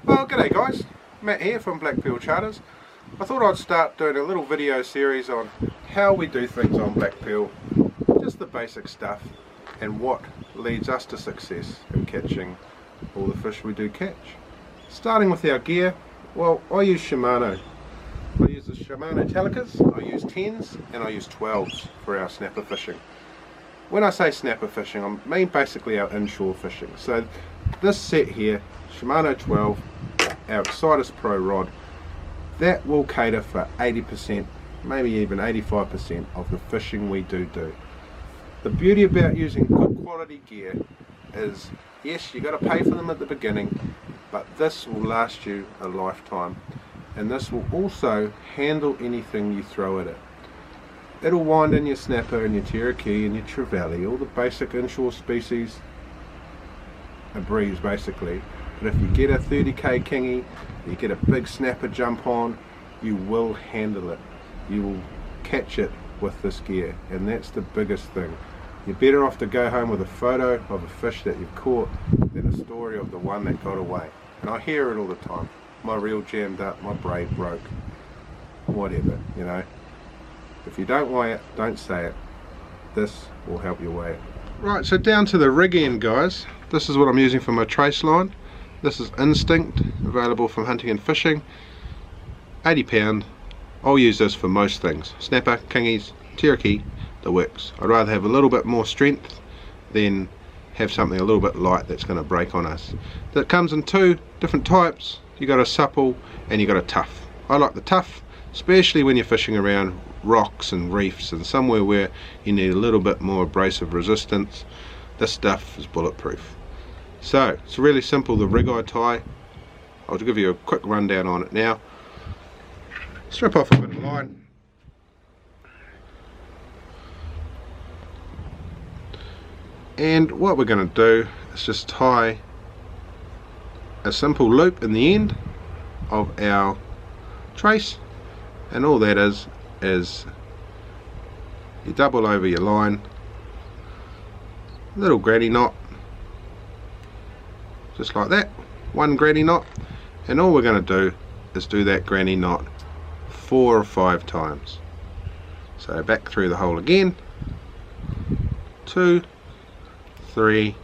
Well, g'day guys, Matt here from Blackpearl Charters. I thought I'd start doing a little video series on how we do things on Blackpearl, just the basic stuff, and what leads us to success in catching all the fish we do catch. Starting with our gear, well, I use Shimano. I use the Shimano Telecas, I use 10s and I use 12s for our snapper fishing. When I say snapper fishing, I mean basically our inshore fishing. So this set here, Shimano 12, our Excitus Pro rod, that will cater for 80%, maybe even 85% of the fishing we do. The beauty about using good quality gear is, yes, you got to pay for them at the beginning, but this will last you a lifetime, and this will also handle anything you throw at it. It'll wind in your snapper and your Cherokee and your trevally, all the basic inshore species, a breeze basically. But if you get a 30k kingy, you get a big snapper jump on, you will handle it. You will catch it with this gear, and that's the biggest thing. You're better off to go home with a photo of a fish that you've caught than a story of the one that got away. And I hear it all the time. My reel jammed up, my braid broke, whatever, you know. If you don't weigh it, don't say it. This will help you weigh it. Right, so down to the rig end, guys. This is what I'm using for my trace line. This is Instinct, available from Hunting and Fishing. 80 pound. I'll use this for most things. Snapper, kingies, Cherokee, the works. I'd rather have a little bit more strength than have something a little bit light that's going to break on us. That comes in two different types. You got a supple and you got a tough. I like the tough, especially when you're fishing around rocks and reefs and somewhere where you need a little bit more abrasive resistance. This stuff is bulletproof. So it's really simple, the rig I tie. I'll give you a quick rundown on it now. Strip off a bit of line, and what we're going to do is just tie a simple loop in the end of our trace, and all that is you double over your line, little granny knot, just like that, one granny knot, and all we're going to do is do that granny knot 4 or 5 times. So back through the hole again, 2, 3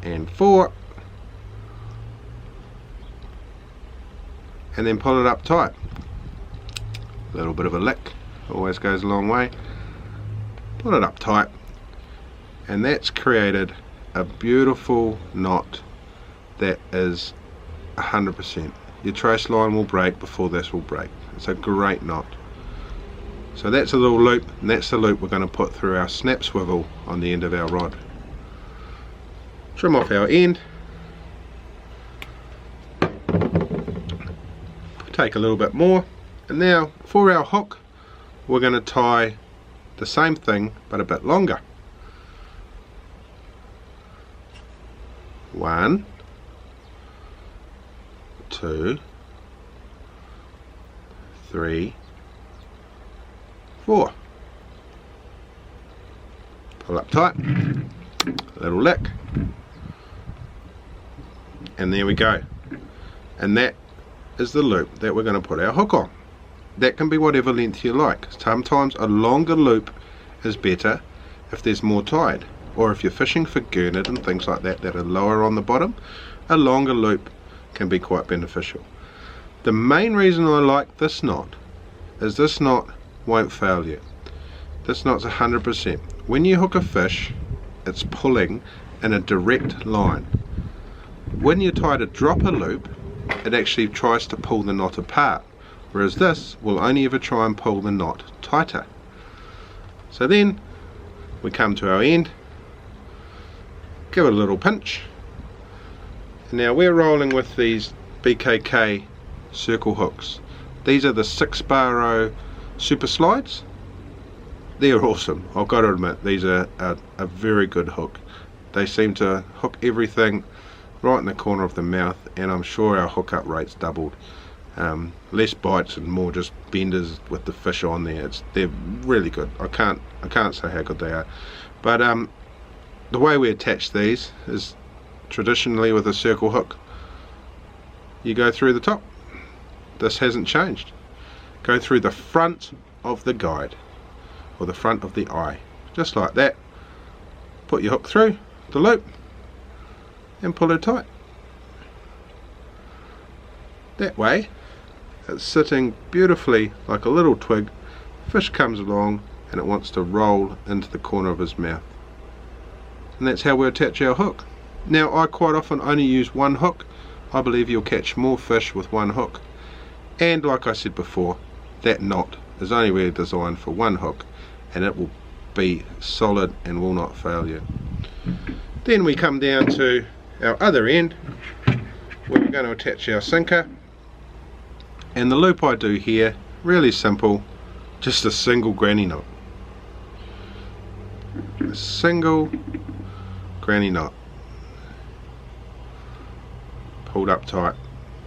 and 4, and then pull it up tight. A little bit of a lick always goes a long way. Pull it up tight, and that's created a beautiful knot that is 100%. Your trace line will break before this will break. It's a great knot. So that's a little loop, and that's the loop we're going to put through our snap swivel on the end of our rod. Trim off our end. Take a little bit more, and now for our hook we're going to tie the same thing but a bit longer. 1, 2, 3, 4. Pull up tight, a little lick, and there we go. And that is the loop that we're going to put our hook on. That can be whatever length you like. Sometimes a longer loop is better if there's more tide, or if you're fishing for gurnard and things like that that are lower on the bottom, a longer loop can be quite beneficial. The main reason I like this knot is this knot won't fail you. This knot's 100%. When you hook a fish, it's pulling in a direct line. When you try to drop a loop, it actually tries to pull the knot apart, whereas this will only ever try and pull the knot tighter. So then we come to our end, give it a little pinch. Now we're rolling with these BKK circle hooks. These are the 6-bar super slides. They're awesome, I've got to admit. These are a very good hook. They seem to hook everything right in the corner of the mouth, and I'm sure our hookup rate's doubled. Less bites and more just benders with the fish on there. They're really good. I can't say how good they are. But the way we attach these is traditionally with a circle hook, you go through the top. This hasn't changed. Go through the front of the guide, or the front of the eye, just like that. Put your hook through the loop and pull it tight. That way it's sitting beautifully like a little twig. Fish comes along and it wants to roll into the corner of his mouth, and that's how we attach our hook. Now, I quite often only use one hook. I believe you'll catch more fish with one hook, and like I said before, that knot is only really designed for one hook, and it will be solid and will not fail you. Then we come down to our other end where we're going to attach our sinker, and the loop I do here, really simple, just a single granny knot. A single granny knot, pulled up tight,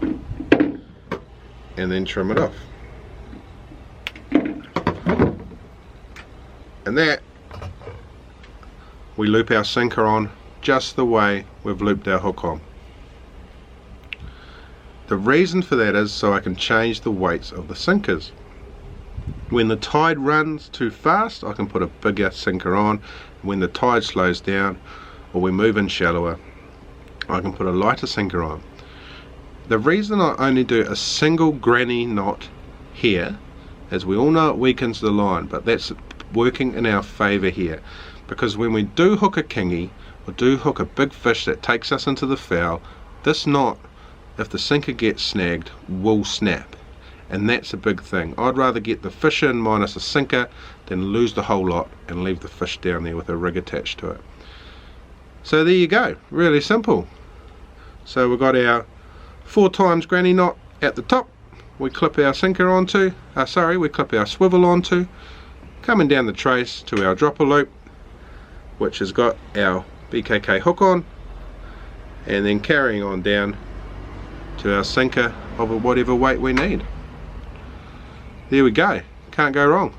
and then trim it off. And that we loop our sinker on just the way we've looped our hook on. The reason for that is so I can change the weights of the sinkers. When the tide runs too fast, I can put a bigger sinker on. When the tide slows down or we move in shallower, I can put a lighter sinker on. The reason I only do a single granny knot here is we all know it weakens the line, but that's working in our favour here, because when we do hook a kingy or do hook a big fish that takes us into the foul, this knot, if the sinker gets snagged, will snap, and that's a big thing. I'd rather get the fish in minus a sinker than lose the whole lot and leave the fish down there with a rig attached to it. So there you go, really simple. So we've got our 4 times granny knot at the top, we clip our sinker onto, we clip our swivel onto, coming down the trace to our dropper loop, which has got our BKK hook on, and then carrying on down to our sinker of whatever weight we need. There we go, can't go wrong.